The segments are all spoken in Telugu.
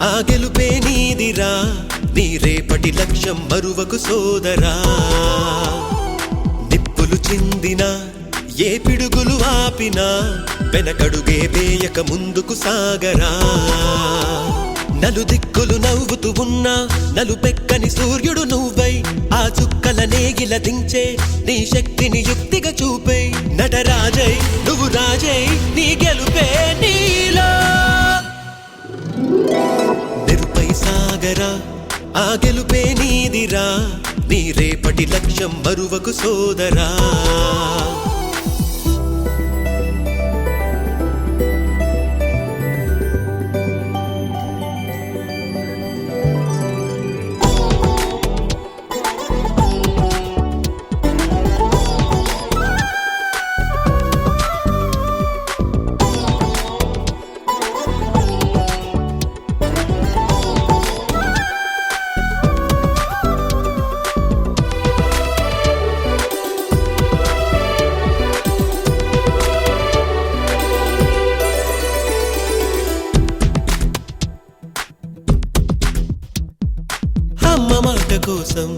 ఆ గెలుపే నీదిరా నీ రేపటి లక్ష్యం మరువకు సోదరా నిప్పులు చిందినా ఏ పిడుగులు ఆపినా వెనకడుగే వేయక ముందుకు సాగరా నలుదిక్కులు నవ్వుతూ ఉన్నా నలుపెక్కని సూర్యుడు నువ్వై ఆ చుక్కల నేగిల దించే నీ శక్తిని యుక్తిగా చూపే నటరాజై నువ్వు రాజై నీ గెలుపే నీలో నిరుపై సాగరా ఆ గెలుపే నీదిరా నీ రేపటి లక్ష్యం మరువకు సోదరా అమ్మ మాట కోసం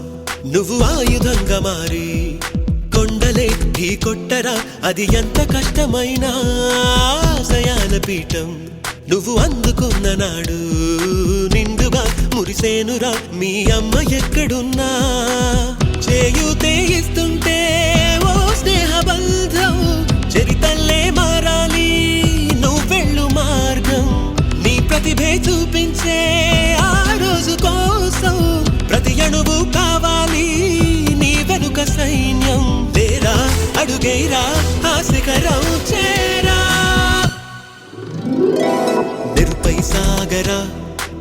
నువ్వు ఆయుధంగా మారి కొండలే ఢీ కొట్టరా అది ఎంత కష్టమైనా ఆశయాల పీఠం నువ్వు అందుకున్న నాడు నిండుగా మురిసేనురా మీ అమ్మ ఎక్కడున్నా చేయూతే ఇస్తుంటే ఓ స్నేహ బంధం చరితల్లే మారాలి నువ్వెళ్ళు మార్గం నీ ప్రతిభే చూపించే ఆ రోజు కోసం ప్రతి అణువు కావాలి నీ వెనుక సైన్యం తేరా అడుగేరా ఆ శిఖరం చేరా నిరుపై సాగరా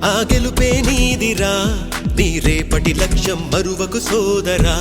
ఆ గెలుపే నీదిరా నీ రేపటి లక్ష్యం మరువకు సోదరా